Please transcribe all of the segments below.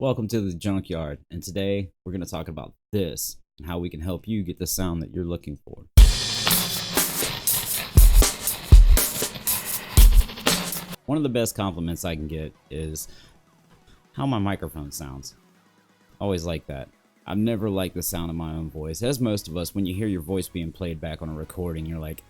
Welcome to the junkyard, and today we're going to talk about this and how we can help you get the sound that you're looking for. One of the best compliments I can get is how my microphone sounds. Always like that. I've never liked the sound of my own voice. As most of us, when you hear your voice being played back on a recording, you're like,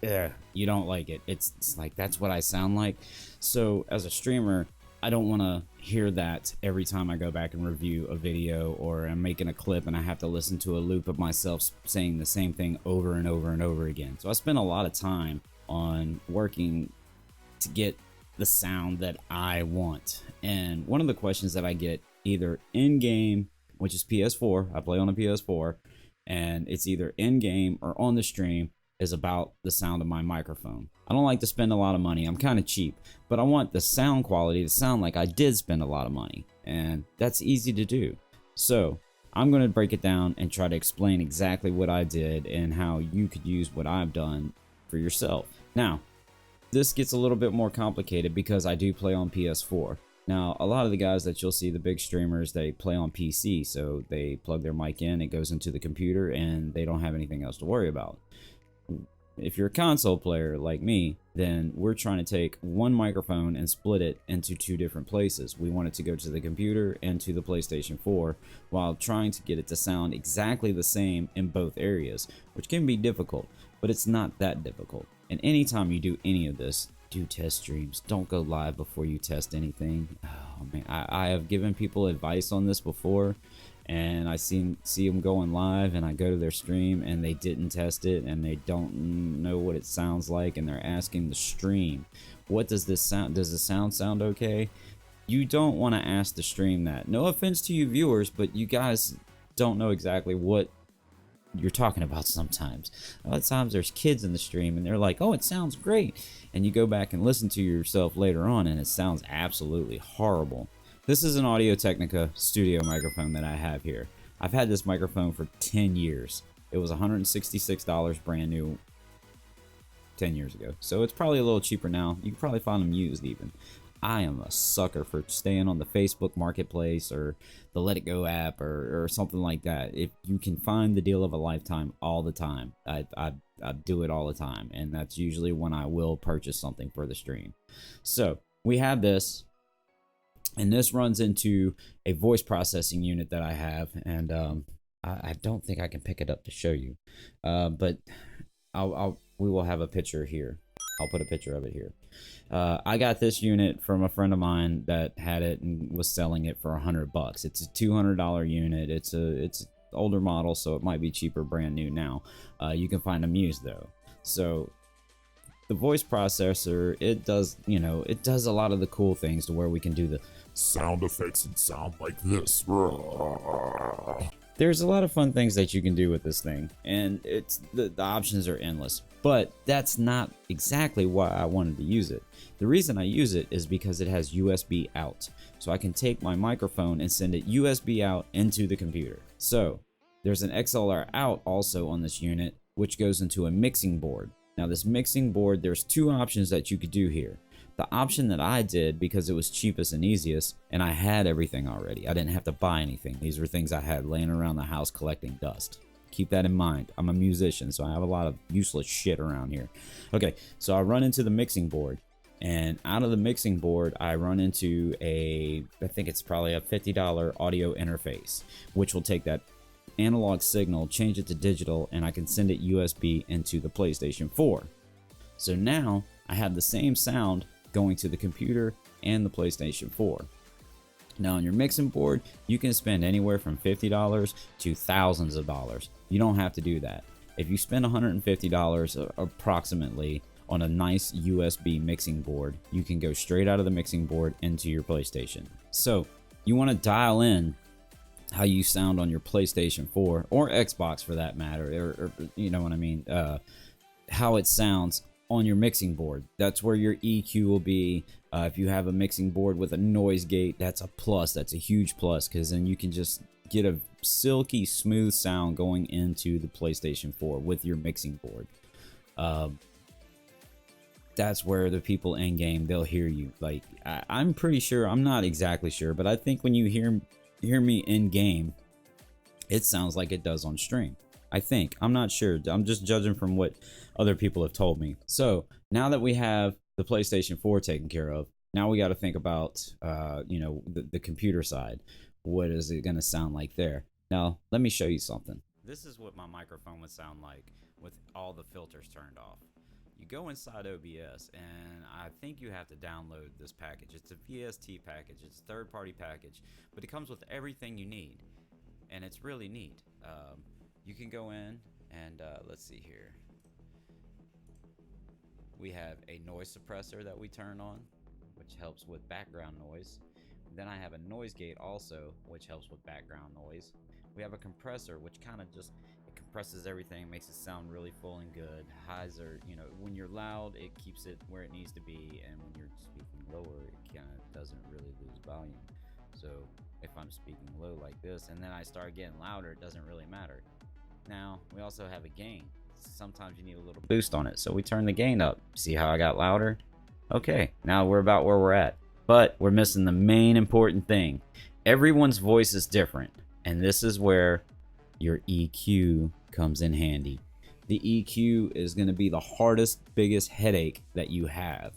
yeah, you don't like it. It's like, that's what I sound like. So as a streamer, I don't want to hear that every time I go back and review a video, or I'm making a clip and I have to listen to a loop of myself saying the same thing over and over and over again. So I spend a lot of time on working to get the sound that I want. And one of the questions that I get either in game, which is PS4, I play on a PS4, and it's either in game or on the stream, is about the sound of my microphone. I don't like to spend a lot of money. I'm kind of cheap, but I want the sound quality to sound like I did spend a lot of money, and that's easy to do. So I'm going to break it down and try to explain exactly what I did and how you could use what I've done for yourself. Now, this gets a little bit more complicated because I do play on PS4. Now, a lot of the guys that you'll see, the big streamers, they play on PC, so they plug their mic in, it goes into the computer, and they don't have anything else to worry about. If you're a console player like me, then we're trying to take one microphone and split it into two different places. We want it to go to the computer and to the PlayStation 4 while trying to get it to sound exactly the same in both areas, which can be difficult, but it's not that difficult. And anytime you do any of this, do test streams. Don't go live before you test anything. Oh man, I have given people advice on this before, and I see them going live, and I go to their stream and they didn't test it and they don't know what it sounds like, and they're asking the stream, what does this sound, does the sound okay? You don't want to ask the stream that. No offense to you viewers, but you guys don't know exactly what you're talking about sometimes. A lot of times there's kids in the stream and they're like, oh, it sounds great, and you go back and listen to yourself later on and it sounds absolutely horrible. This is an Audio-Technica studio microphone that I have here. I've had this microphone for 10 years. It was $166 brand new 10 years ago. So it's probably a little cheaper now. You can probably find them used even. I am a sucker for staying on the Facebook Marketplace or the Let It Go app or something like that. If you can find the deal of a lifetime all the time, I do it all the time. And that's usually when I will purchase something for the stream. So we have this. And this runs into a voice processing unit that I have, and I don't think I can pick it up to show you, but we will have a picture here. I'll put a picture of it here. I got this unit from a friend of mine that had it and was selling it for $100. It's a $200 unit. It's older model, so it might be cheaper brand new now. You can find them used though. So the voice processor, it does a lot of the cool things to where we can do the sound effects and sound like this. There's a lot of fun things that you can do with this thing, and it's the options are endless, but that's not exactly why I wanted to use it. The reason I use it is because it has USB out, so I can take my microphone and send it USB out into the computer. So there's an XLR out also on this unit, which goes into a mixing board. Now this mixing board, there's two options that you could do here. The option that I did, because it was cheapest and easiest, and I had everything already. I didn't have to buy anything. These were things I had laying around the house collecting dust. Keep that in mind. I'm a musician, so I have a lot of useless shit around here. Okay, so I run into the mixing board, and out of the mixing board, I run into I think it's probably a $50 audio interface, which will take that analog signal, change it to digital, and I can send it USB into the PlayStation 4. So now I have the same sound going to the computer and the PlayStation 4. Now on your mixing board, you can spend anywhere from $50 to thousands of dollars. You don't have to do that. If you spend $150 approximately on a nice USB mixing board, you can go straight out of the mixing board into your PlayStation. So you want to dial in how you sound on your PlayStation 4 or Xbox for that matter, or you know what I mean, how it sounds on your mixing board. That's where your EQ will be. If you have a mixing board with a noise gate, that's a plus. That's a huge plus, because then you can just get a silky smooth sound going into the PlayStation 4 with your mixing board. that's where the people in game, they'll hear you. Like I'm pretty sure, I'm not exactly sure, but I think when you hear me in game, it sounds like it does on stream. I think. I'm not sure. I'm just judging from what other people have told me. So now that we have the PlayStation 4 taken care of, now we got to think about, you know, the computer side. What is it going to sound like there? Now, let me show you something. This is what my microphone would sound like with all the filters turned off. You go inside OBS, and I think you have to download this package. It's a VST package. It's a third-party package, but it comes with everything you need, and it's really neat. You can go in and let's see here. We have a noise suppressor that we turn on, which helps with background noise. Then I have a noise gate also, which helps with background noise. We have a compressor, which kind of just, it compresses everything, makes it sound really full and good. Highs are, you know, when you're loud, it keeps it where it needs to be, and when you're speaking lower, it kind of doesn't really lose volume. So if I'm speaking low like this, and then I start getting louder, it doesn't really matter. Now, we also have a gain. Sometimes you need a little boost on it, so we turn the gain up. See how I got louder? Okay, now we're about where we're at. But we're missing the main important thing. Everyone's voice is different, and this is where your EQ comes in handy. The EQ is going to be the hardest, biggest headache that you have.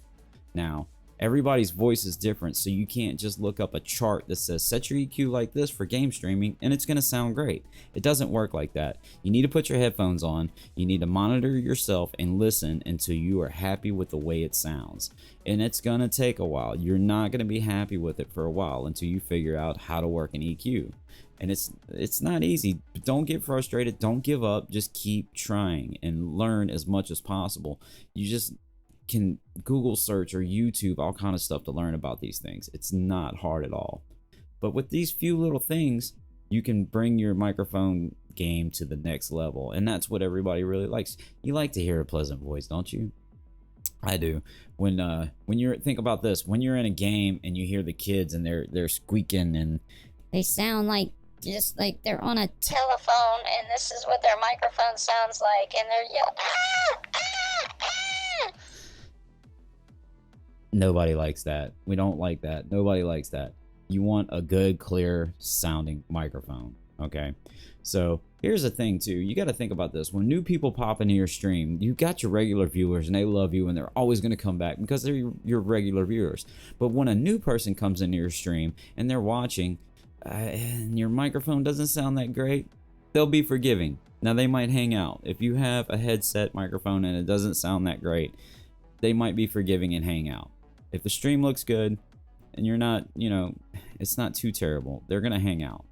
Now, everybody's voice is different, so you can't just look up a chart that says set your EQ like this for game streaming and it's going to sound great. It doesn't work like that. You need to put your headphones on, you need to monitor yourself and listen until you are happy with the way it sounds. And it's going to take a while. You're not going to be happy with it for a while until you figure out how to work an EQ. And it's not easy, but don't get frustrated, don't give up, just keep trying and learn as much as possible. You just can Google search or YouTube all kind of stuff to learn about these things. It's not hard at all. But with these few little things, you can bring your microphone game to the next level, and that's what everybody really likes. You like to hear a pleasant voice, don't you? I do. When you're, think about this, when you're in a game and you hear the kids and they're squeaking and they sound like just like they're on a telephone, and this is what their microphone sounds like, and they're yelling. Nobody likes that. We don't like that. Nobody likes that. You want a good, clear sounding microphone. Okay. So here's the thing too. You got to think about this. When new people pop into your stream, you got your regular viewers and they love you and they're always going to come back because they're your regular viewers. But when a new person comes into your stream and they're watching and your microphone doesn't sound that great, they'll be forgiving. Now they might hang out. If you have a headset microphone and it doesn't sound that great, they might be forgiving and hang out. If the stream looks good and you're not, you know, it's not too terrible, they're going to hang out.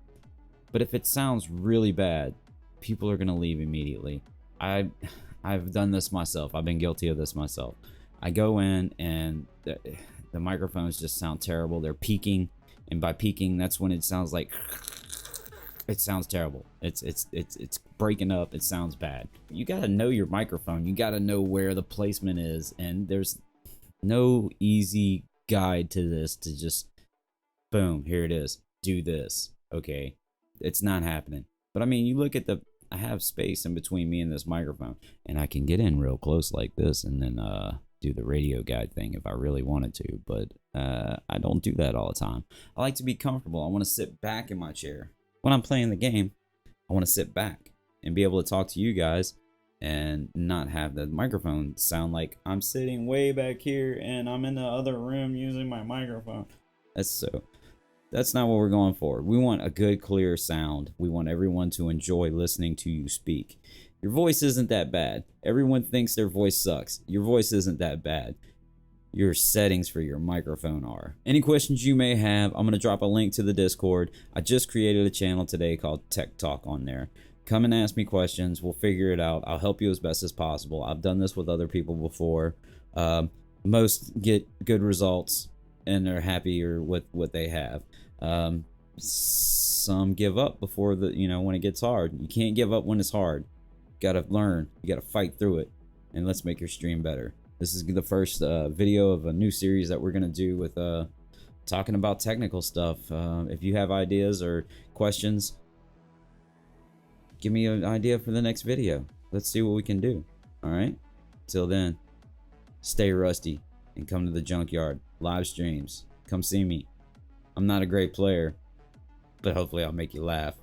But if it sounds really bad, people are going to leave immediately. I've done this myself. I've been guilty of this myself. I go in and the microphones just sound terrible. They're peaking, and by peaking, that's when it sounds like it sounds terrible. It's breaking up. It sounds bad. You got to know your microphone. You got to know where the placement is, and there's no easy guide to this to just boom, here it is, do this. Okay, it's not happening. But I mean, you look at I have space in between me and this microphone, and I can get in real close like this and then do the radio guide thing if I really wanted to, but I don't do that all the time. I like to be comfortable. I want to sit back in my chair when I'm playing the game. I want to sit back and be able to talk to you guys and not have the microphone sound like I'm sitting way back here and I'm in the other room using my microphone. That's not what we're going for. We want a good, clear sound. We want everyone to enjoy listening to you speak. Your voice isn't that bad. Everyone thinks their voice sucks. Your voice isn't that bad. Your settings for your microphone are. Any questions you may have, I'm going to drop a link to the Discord. I just created a channel today called Tech Talk on there. Come and ask me questions. We'll figure it out. I'll help you as best as possible. I've done this with other people before. Most get good results and they're happier with what they have. Some give up before when it gets hard. You can't give up when it's hard. You gotta learn. You gotta fight through it. And let's make your stream better. This is the first video of a new series that we're gonna do with talking about technical stuff. If you have ideas or questions, give me an idea for the next video. Let's see what we can do. All right. Till then, stay rusty, and come to the junkyard. Live streams. Come see me. I'm not a great player, but hopefully I'll make you laugh.